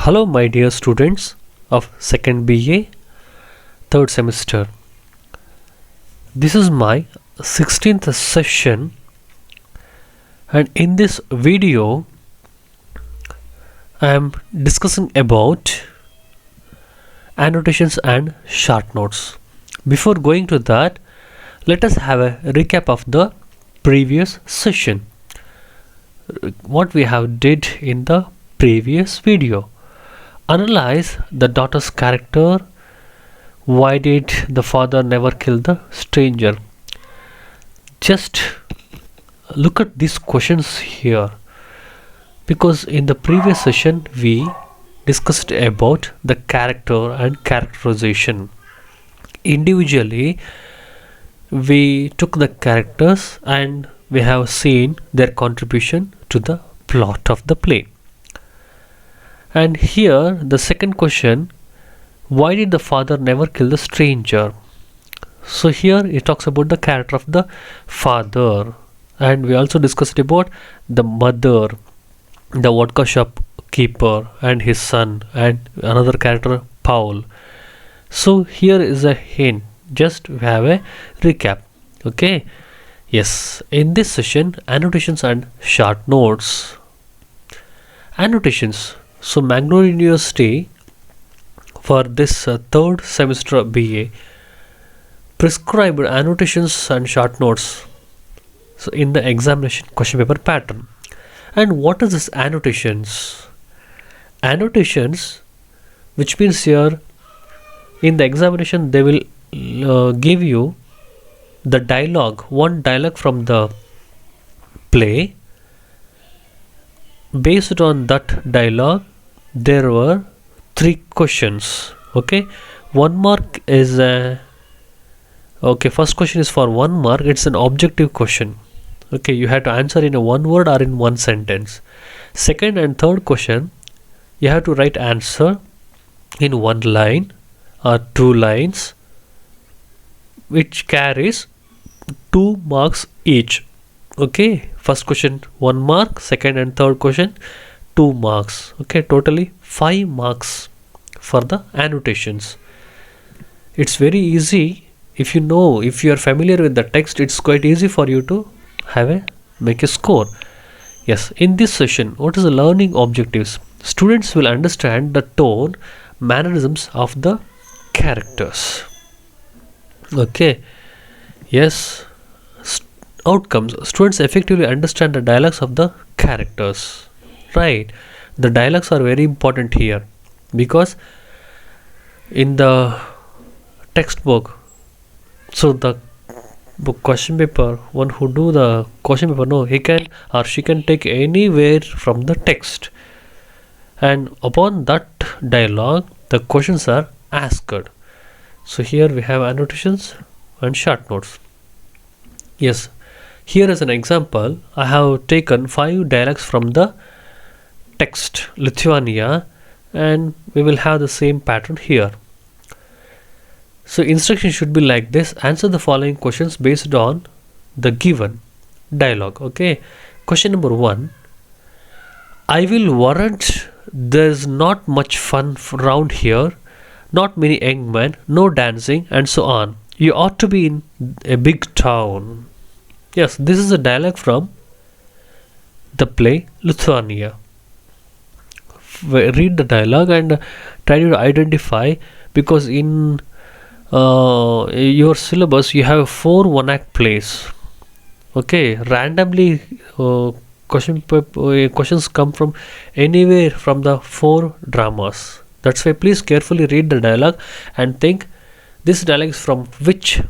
Hello, my dear students of 2nd BA, 3rd semester. This is my 16th session, and in this video, I am discussing about annotations and short notes. Before going to that, let us have a recap of the previous session. What we have did in the previous video. Analyze the daughter's character. Why did the father never kill the stranger? Just look at these questions here, because in the previous session we discussed about the character and characterization. Individually we took the characters and we have seen their contribution to the plot of the play. And here the second question, why did the father never kill the stranger? So here it talks about the character of the father, and we also discussed about the mother, the vodka shop keeper and his son, and another character Paul. So here is a hint, just we have a recap. Okay, yes, in this session, annotations and short notes. Annotations. So Mangalore University for this third semester BA prescribed annotations and short notes, so in the examination question paper pattern. And what is this annotations? Annotations, which means here in the examination they will give you the dialogue, one dialogue from the play. Based on that dialogue, there were 3 questions. Okay, 1 mark is first question is for 1 mark. It's an objective question. Okay, you have to answer in a 1 word or in 1 sentence. Second and third question, you have to write answer in 1 line or 2 lines, which carries 2 marks each. Okay, first question 1 mark, second and third question 2 marks. Okay, totally 5 marks for the annotations. It's very easy. If you are familiar with the text, it's quite easy for you to make a score. Yes, in this session, what is the learning objectives? Students will understand the tone, mannerisms of the characters. Okay, yes. Outcomes. Students effectively understand the dialogues of the characters. Right, the dialogues are very important here, because in the textbook, so the book question paper, one who do the question paper, no, he can or she can take anywhere from the text, and upon that dialogue the questions are asked. So here we have annotations and short notes. Yes, here is an example. I have taken 5 dialogues from the text Lithuania, and we will have the same pattern here. So instruction should be like this: answer the following questions based on the given dialogue. Okay, question number 1, I will warrant there's not much fun around here, not many young men, no dancing, and so on. You ought to be in a big town. Yes, this is a dialogue from the play Lithuania. Read the dialogue and try to identify, because in your syllabus you have 4 one-act plays. Okay, randomly questions come from anywhere from the 4 dramas. That's why please carefully read the dialogue and think this dialogue is from which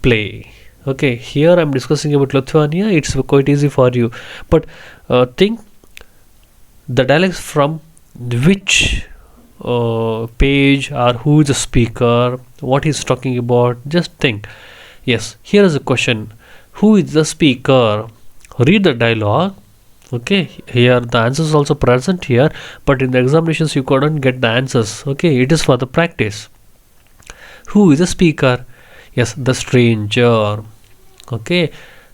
play. Okay, here I'm discussing about Lithuania. It's quite easy for you, but think the dialogues from which page, or who is the speaker, what he's talking about. Just think. Yes, here is a question: who is the speaker? Read the dialogue. Okay, here the answers is also present here, but in the examinations you couldn't get the answers. Okay, it is for the practice. Who is the speaker? Yes, the stranger. Okay,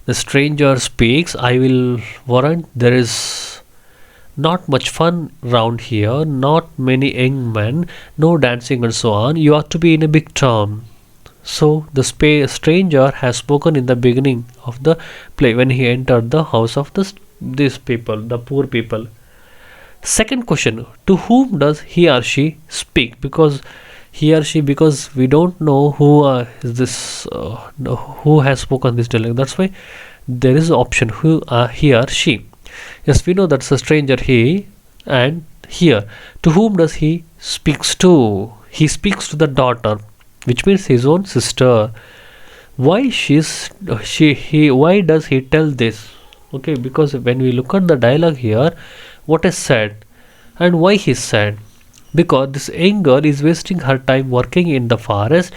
the stranger speaks. I will warrant there is not much fun round here, not many young men, no dancing and so on. You ought to be in a big town. So the stranger has spoken in the beginning of the play when he entered the house of these people, the poor people. Second question, to whom does he or she speak? Because he or she, because we don't know who is this, who has spoken this dialogue. That's why there is an option who he or she. Yes, we know that's a stranger he, and here. To whom does he speaks to? He speaks to the daughter, which means his own sister. Why why does he tell this? Okay, because when we look at the dialogue here, what is said and why he said, because this young girl is wasting her time working in the forest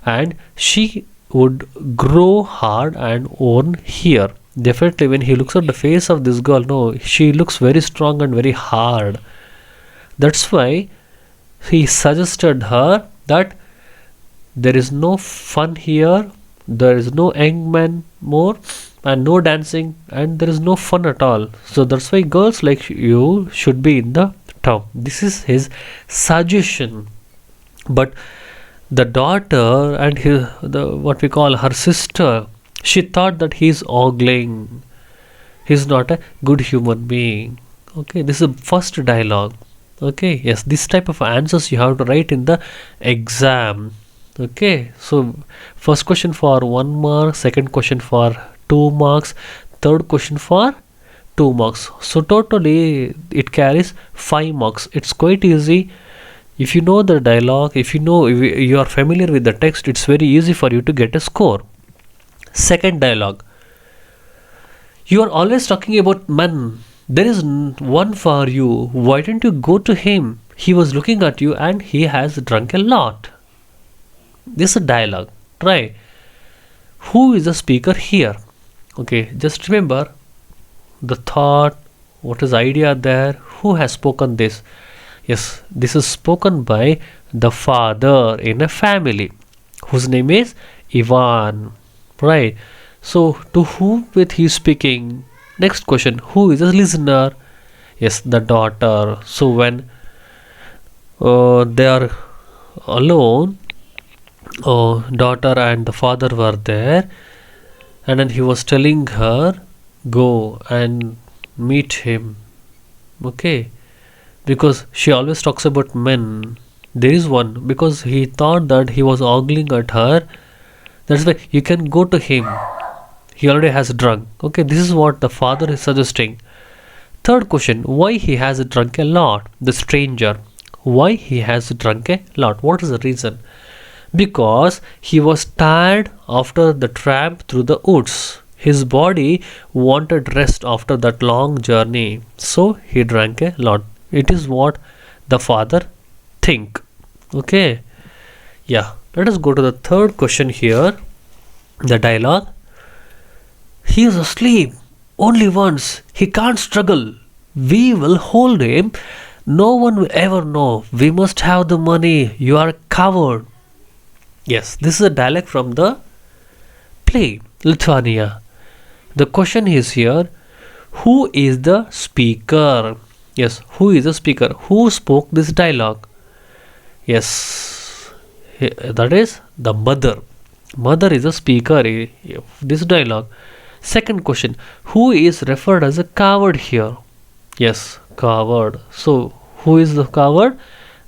and she would grow hard and own here. Definitely when he looks at the face of this girl, no, she looks very strong and very hard. That's why he suggested her that there is no fun here, there is no young man more, and no dancing, and there is no fun at all. So that's why girls like you should be in the town. This is his suggestion. But the daughter and what we call her sister, she thought that he is ogling. He's not a good human being. Okay, this is the first dialogue. Okay, yes, this type of answers you have to write in the exam. Okay, so first question for 1 mark, second question for 2 marks, third question for 2 marks. So totally it carries 5 marks. It's quite easy. If you know the dialogue, if you are familiar with the text, it's very easy for you to get a score. Second dialogue. You are always talking about men. There is one for you. Why don't you go to him? He was looking at you and he has drunk a lot. This is a dialogue. Try. Who is the speaker here? Okay, just remember the thought, what is the idea there, who has spoken this. Yes, this is spoken by the father in a family whose name is Ivan. Right. So to whom with he speaking? Next question, who is the listener? Yes, the daughter. So when they are alone, daughter and the father were there, and then he was telling her, go and meet him. Okay, because she always talks about men. There is one, because he thought that he was ogling at her. That's why you can go to him. He already has drunk. Okay, this is what the father is suggesting. Third question, why he has drunk a lot? The stranger. Why he has drunk a lot? What is the reason? Because he was tired after the tramp through the woods. His body wanted rest after that long journey. So he drank a lot. It is what the father think. Okay. Yeah. Let us go to the third question here. The dialogue. He is asleep. Only once. He can't struggle. We will hold him. No one will ever know. We must have the money. You are a coward. Yes, this is a dialogue from the play, Lithuania. The question is here, who is the speaker? Yes, who is the speaker? Who spoke this dialogue? Yes, that is the mother. Mother is the speaker of this dialogue. Second question, who is referred as a coward here? Yes, coward. So, who is the coward?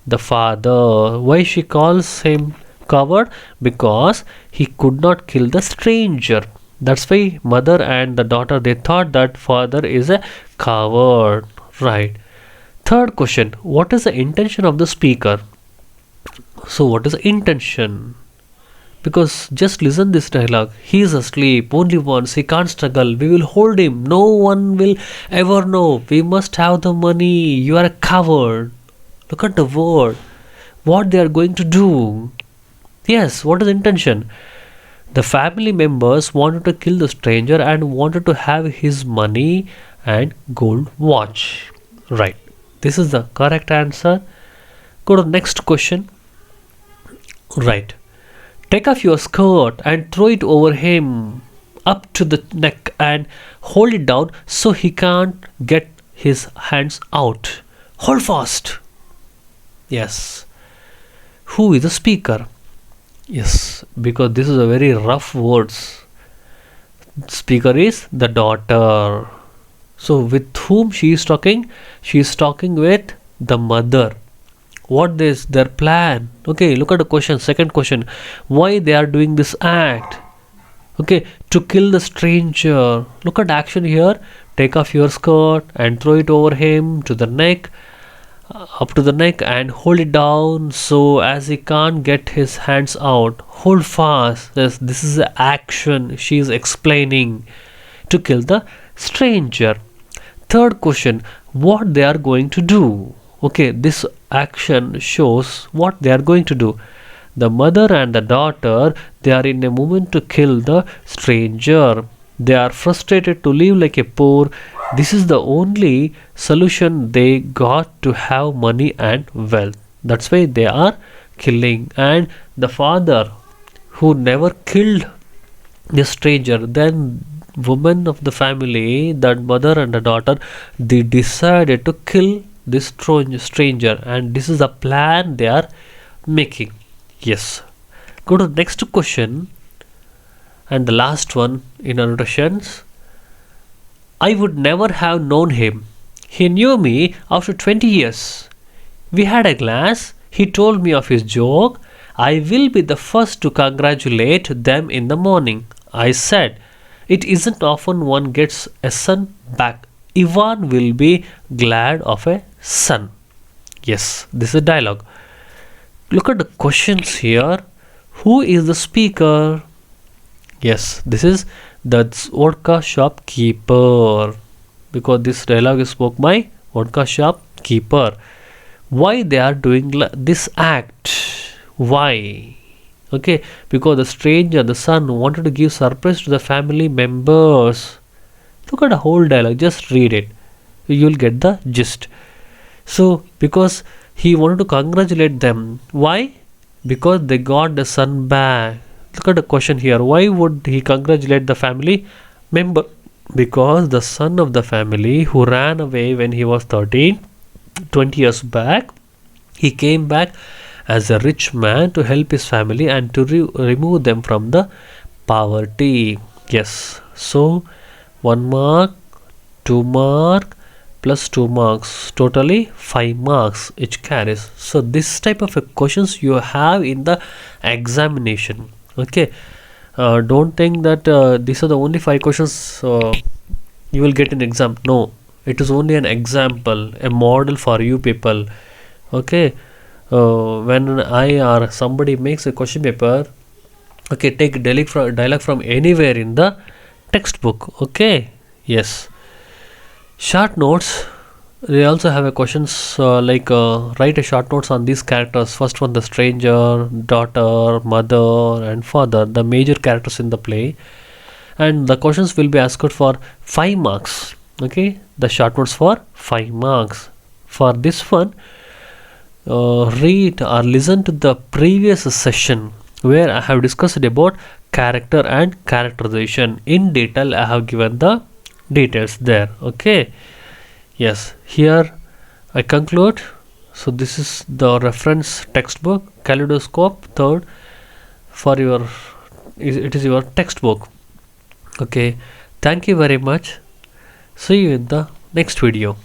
The father. Why she calls him coward? Because he could not kill the stranger. That's why mother and the daughter, they thought that father is a coward. Right. Third question, what is the intention of the speaker? So what is the intention? Because just listen this dialogue. He is asleep only once. He can't struggle. We will hold him. No one will ever know. We must have the money. You are a coward. Look at the word. What they are going to do. Yes, what is the intention? The family members wanted to kill the stranger and wanted to have his money and gold watch. Right. This is the correct answer. Go to the next question. Right. Take off your skirt and throw it over him up to the neck and hold it down so he can't get his hands out. Hold fast. Yes. Who is the speaker? Yes, because this is a very rough words. Speaker is the daughter. So with whom she is talking? She is talking with the mother. What is their plan? Okay, look at the question. Second question. Why they are doing this act? Okay, to kill the stranger. Look at action here. Take off your skirt and throw it over him to the neck, up to the neck, and hold it down so as he can't get his hands out. Hold fast. Yes, this is the action she is explaining to kill the stranger. Third question, what they are going to do. Okay, this action shows what they are going to do. The mother and the daughter, they are in a moment to kill the stranger. They are frustrated to live like a poor. This is the only solution they got to have money and wealth. That's why they are killing. And the father, who never killed the stranger, then women of the family, that mother and the daughter, they decided to kill this stranger, and this is the plan they are making. Yes. Go to the next question and the last one in annotations. I would never have known him. He knew me after 20 years. We had a glass. He told me of his joke. I will be the first to congratulate them in the morning. I said, it isn't often one gets a son back. Ivan will be glad of a son. Yes, this is a dialogue. Look at the questions here. Who is the speaker? Yes, this is the vodka shopkeeper, because this dialogue is spoken by vodka shopkeeper. Why they are doing this act? Why? Okay, because the stranger, the son, wanted to give surprise to the family members. Look at the whole dialogue, just read it. You'll get the gist. So, because he wanted to congratulate them. Why? Because they got the son back. Look at the question here. Why would he congratulate the family member? Because the son of the family who ran away when he was 13, 20 years back, he came back as a rich man to help his family and to remove them from the poverty. Yes. So, 1 mark, 2 mark, plus 2 marks, totally 5 marks each carries. So this type of questions you have in the examination. Okay, don't think that these are the only 5 questions you will get in exam. No, it is only an example, a model for you people. Okay, when I or somebody makes a question paper, okay, take dialogue from anywhere in the textbook. Okay, yes. Short notes, they also have a questions write a short notes on these characters. First one, the stranger, daughter, mother and father, the major characters in the play, and the questions will be asked for 5 marks. Okay, the short notes for 5 marks. For this one, read or listen to the previous session where I have discussed about character and characterization in detail. I have given the details there. Okay, yes, here I conclude. So this is the reference textbook, Kaleidoscope third, for your, it is your textbook. Okay, thank you very much. See you in the next video.